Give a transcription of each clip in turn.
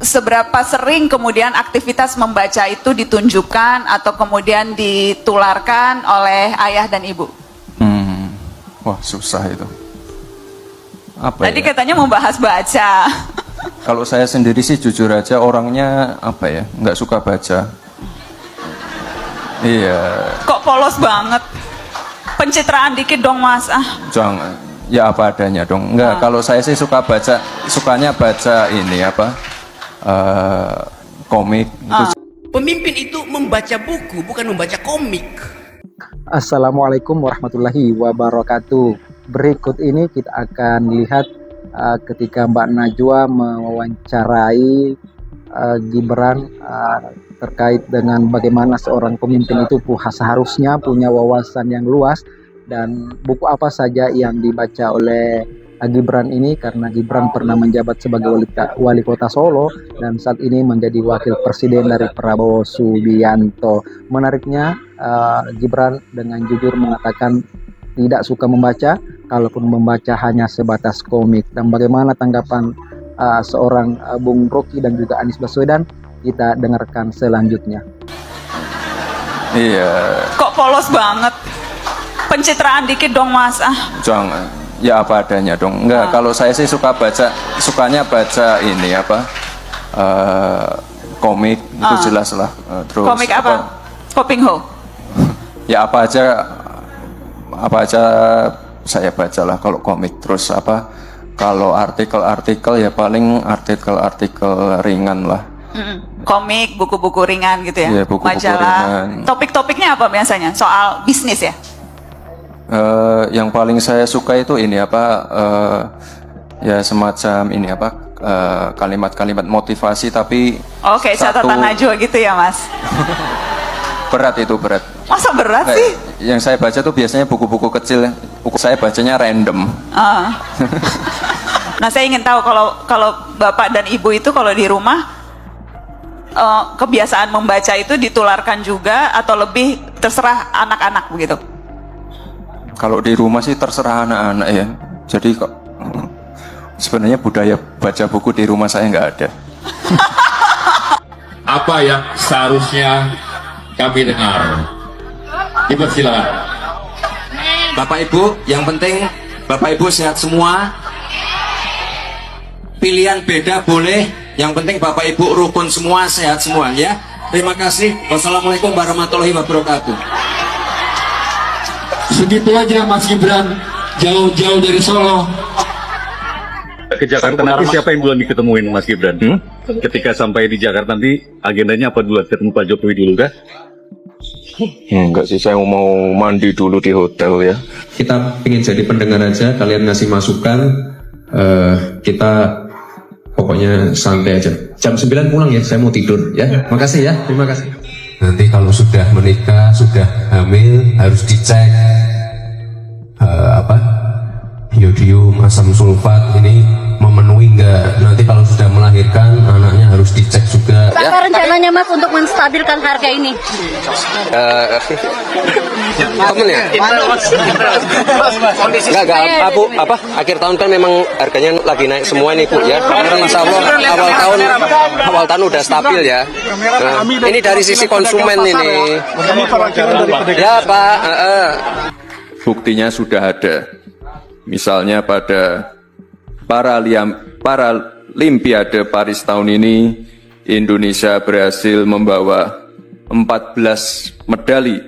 seberapa sering kemudian aktivitas membaca itu ditunjukkan atau kemudian ditularkan oleh ayah dan ibu? Wah, susah itu. Apa Tadi ya? katanya membahas baca. Kalau saya sendiri sih jujur aja orangnya apa ya, nggak suka baca. Iya. Kok polos banget? Pencitraan dikit dong mas. Jangan, ya apa adanya dong. Enggak, kalau saya sih suka baca, sukanya baca ini apa, komik. Itu. Pemimpin itu membaca buku, bukan membaca komik. Assalamualaikum warahmatullahi wabarakatuh. Berikut ini kita akan lihat ketika Mbak Najwa mewawancarai Gibran terkait dengan bagaimana seorang pemimpin itu seharusnya punya wawasan yang luas, dan buku apa saja yang dibaca oleh Gibran ini, karena Gibran pernah menjabat sebagai wali kota Solo dan saat ini menjadi wakil presiden dari Prabowo Subianto. Menariknya Gibran dengan jujur mengatakan tidak suka membaca, kalaupun membaca hanya sebatas komik. Dan bagaimana tanggapan seorang Bung Rocky dan juga Anies Baswedan, kita dengarkan selanjutnya. Iya. Kok polos banget? Pencitraan dikit dong mas. Jangan, ya apa adanya dong. Enggak, kalau saya sih suka baca, sukanya baca ini apa, komik. Itu jelas lah. Terus Komik apa? Kopingho. Ya apa aja saya bacalah kalau komik. Terus apa, kalau artikel-artikel ya paling artikel-artikel ringan lah. Komik, buku-buku ringan gitu ya? Iya, buku-buku majalah. ringan. Topik-topiknya apa biasanya? Soal bisnis ya? Yang paling saya suka itu ini apa, ya semacam ini apa, kalimat-kalimat motivasi tapi Oke, catatan Najwa gitu ya mas? berat itu berat. Masa berat sih? Yang saya baca tuh biasanya buku-buku kecil. Saya bacanya random. Nah saya ingin tahu kalau bapak dan ibu itu kalau di rumah kebiasaan membaca itu ditularkan juga atau lebih terserah anak-anak begitu? Kalau di rumah sih terserah anak-anak ya. Jadi kok sebenarnya budaya baca buku di rumah saya nggak ada. Apa yang seharusnya kami dengar? Silakan. Bapak Ibu, yang penting Bapak Ibu sehat semua. Pilihan beda boleh, yang penting Bapak Ibu rukun semua, sehat semua ya. Terima kasih. Wassalamualaikum warahmatullahi wabarakatuh. Segitu aja Mas Gibran, jauh-jauh dari Solo. Ke Jakarta nanti siapa yang duluan diketemuin Mas Gibran? Ketika sampai di Jakarta nanti agendanya apa dulu? Ketemu Pak Jokowi dulu kah? Enggak sih, saya mau mandi dulu di hotel ya. Kita ingin jadi pendengar aja, kalian ngasih masukan, kita pokoknya santai aja. Jam 9 pulang ya, saya mau tidur ya. Makasih ya, terima kasih. Nanti kalau sudah menikah, sudah hamil, harus dicek iodium, asam sulfat ini memenuhi enggak. Nanti kalau sudah melahirkan, anaknya harus dicek juga. Apa rencananya Mas untuk menstabilkan harga ini? Temen ya? Enggak, Bu, akhir tahun kan memang harganya lagi naik semua nih, Bu ya. Insya Allah awal tahun udah stabil ya. Nah, ini dari sisi konsumen ini. Ya Pak. Buktinya sudah ada. Misalnya pada Paralimpiade Paris tahun ini, Indonesia berhasil membawa 14 medali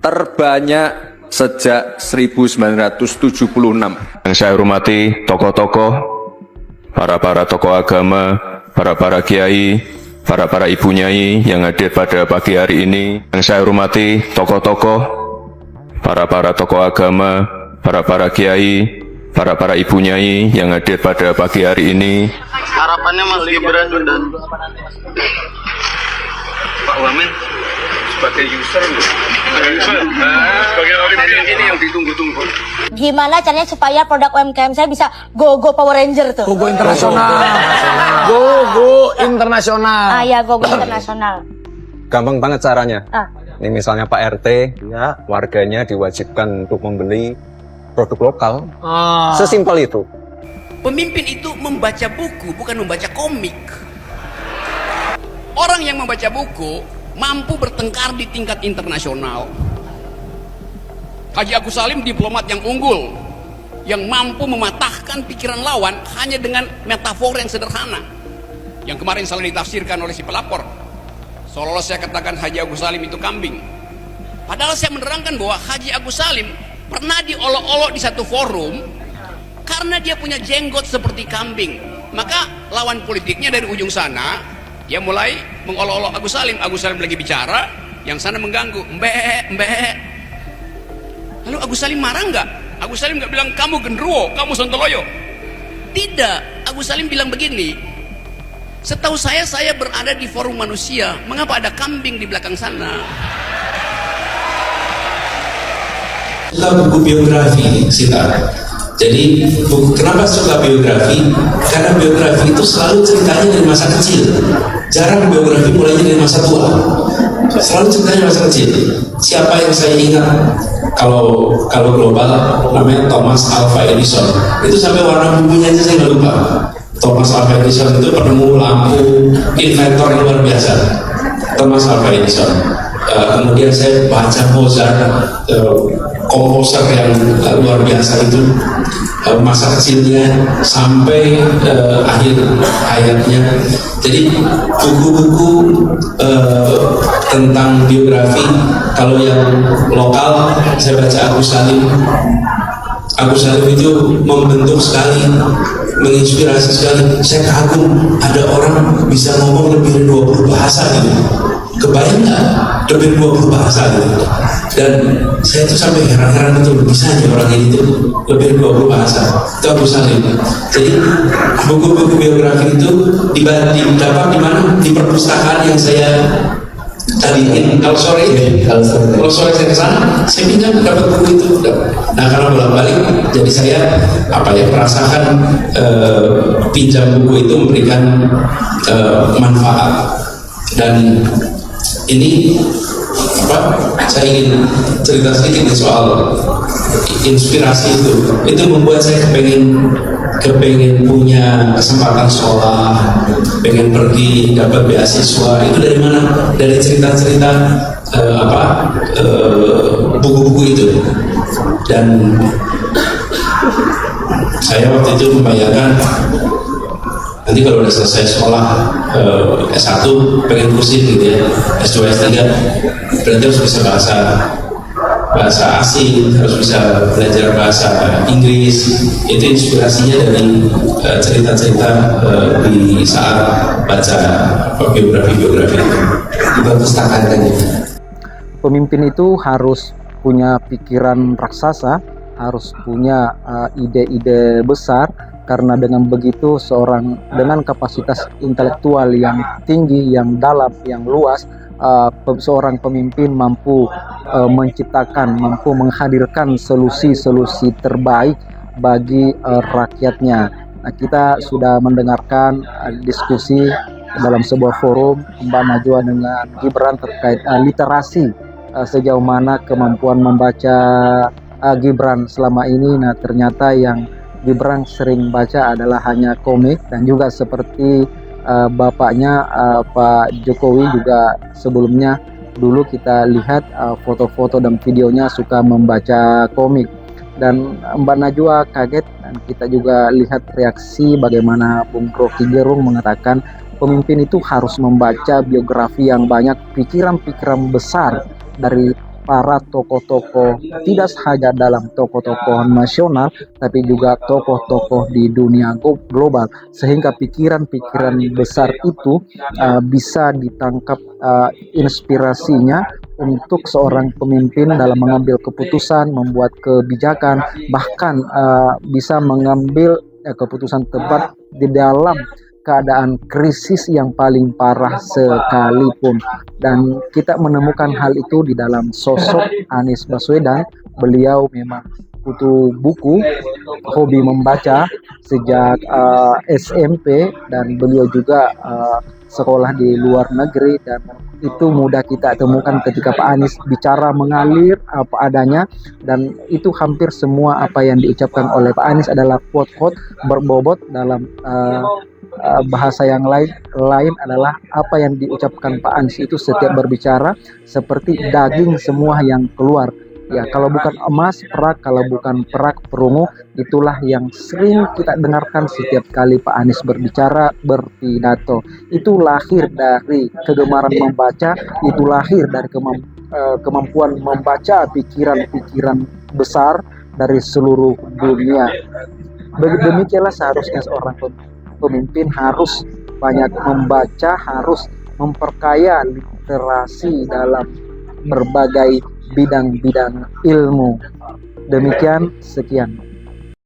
terbanyak sejak 1976. Yang saya hormati tokoh-tokoh, para tokoh agama, para kiai, para ibu nyai yang hadir pada pagi hari ini. Yang saya hormati tokoh-tokoh, para tokoh agama, para kiai, para ibu nyai yang hadir pada pagi hari ini. Harapannya Mas Gibran dan Pak Wamen sebagai user, sebagai orang ini yang ditunggu-tunggu. Gimana caranya supaya produk UMKM saya bisa go Power Ranger tuh? Go internasional. Go internasional. Ya go internasional. Gampang banget caranya. Ini misalnya Pak RT, ya, warganya diwajibkan untuk membeli produk lokal. Sesimpel itu. Pemimpin itu membaca buku, bukan membaca komik. orang yang membaca buku mampu bertengkar di tingkat internasional. Haji Agus Salim diplomat yang unggul, yang mampu mematahkan pikiran lawan hanya dengan metafor yang sederhana, yang kemarin salah ditafsirkan oleh si pelapor, seolah-olah saya katakan Haji Agus Salim itu kambing. Padahal saya menerangkan bahwa Haji Agus Salim pernah diolok-olok di satu forum karena dia punya jenggot seperti kambing. Maka lawan politiknya dari ujung sana, dia mulai mengolok-olok Agus Salim. Agus Salim lagi bicara, yang sana mengganggu, mbek. Lalu Agus Salim marah nggak? Agus Salim nggak bilang kamu genderuwo, kamu sontoloyo. Tidak, Agus Salim bilang begini, setahu saya berada di forum manusia, mengapa ada kambing di belakang sana? Suka buku biografi, Sita. Jadi kenapa suka biografi? Karena biografi itu selalu ceritanya dari masa kecil. Jarang biografi mulainya dari masa tua. Selalu ceritanya masa kecil. Siapa yang saya ingat kalau global namanya Thomas Alva Edison. Itu sampai warna bukunya aja saya nggak lupa. Thomas Alva Edison itu penemu lampu, inventor yang luar biasa. Thomas Alva Edison. Kemudian saya baca Mozart, komposer yang luar biasa itu, masa kecilnya sampai akhir hayatnya. Jadi buku-buku tentang biografi, kalau yang lokal saya baca Agus Salim. Agus Salim itu membentuk sekali, menginspirasi sekali. Saya kagum ada orang bisa ngomong lebih dari 20 bahasa gitu. Kebayang nggak? Lebih dari 20 bahasa gitu. Dan saya tuh sampai heran-heran itu bisa aja orang ini tuh lebih dari 20 bahasa. Itu Agus Salim. Jadi buku-buku biografi itu didapat di mana? Di perpustakaan yang saya tadiin. Kalau sore saya ke sana, saya pinjam dapat buku itu. Nah, karena bolak-balik, jadi saya merasakan pinjam buku itu memberikan manfaat. Dan ini saya ingin cerita sedikit soal inspirasi itu membuat saya kepengen punya kesempatan sekolah, pengen pergi dapat beasiswa. Itu dari mana? Dari cerita-cerita buku-buku itu. Dan saya waktu itu membayangkan nanti kalau udah selesai sekolah S1 pengen kursin gitu ya, S2, S3 berarti harus bisa bahasa asing, harus bisa belajar bahasa Inggris. Itu inspirasinya dari cerita-cerita di saat baca biografi-biografi itu di perpustakaan tadi. Pemimpin itu harus punya pikiran raksasa, harus punya ide-ide besar. Karena dengan begitu seorang dengan kapasitas intelektual yang tinggi, yang dalam, yang luas, seorang pemimpin mampu menciptakan, mampu menghadirkan solusi-solusi terbaik bagi rakyatnya. Nah, kita sudah mendengarkan diskusi dalam sebuah forum Mbak Najwa dengan Gibran terkait literasi, sejauh mana kemampuan membaca Gibran selama ini. Nah, ternyata yang Gibran sering baca adalah hanya komik, dan juga seperti bapaknya Pak Jokowi juga sebelumnya dulu kita lihat foto-foto dan videonya suka membaca komik. Dan Mbak Najwa kaget, dan kita juga lihat reaksi bagaimana Bung Rocky Gerung mengatakan pemimpin itu harus membaca biografi yang banyak, pikiran-pikiran besar dari para tokoh-tokoh, tidak saja dalam tokoh-tokoh nasional, tapi juga tokoh-tokoh di dunia global, sehingga pikiran-pikiran besar itu bisa ditangkap inspirasinya untuk seorang pemimpin dalam mengambil keputusan, membuat kebijakan, bahkan bisa mengambil keputusan tepat di dalam keadaan krisis yang paling parah sekalipun. Dan kita menemukan hal itu di dalam sosok Anies Baswedan. Beliau memang kutu buku, hobi membaca sejak SMP, dan beliau juga sekolah di luar negeri, dan itu mudah kita temukan ketika Pak Anies bicara mengalir apa adanya, dan itu hampir semua apa yang diucapkan oleh Pak Anies adalah quote-quote berbobot dalam bahasa yang lain adalah apa yang diucapkan Pak Anies itu setiap berbicara seperti daging semua yang keluar. Ya, kalau bukan emas, perak, kalau bukan perak, perunggu. Itulah yang sering kita dengarkan setiap kali Pak Anies berbicara, berpidato. Itu lahir dari kegemaran membaca, itu lahir dari kemampuan membaca pikiran-pikiran besar dari seluruh dunia. Demikianlah seharusnya seorang pemimpin harus banyak membaca, harus memperkaya literasi dalam berbagai bidang-bidang ilmu. Demikian, sekian.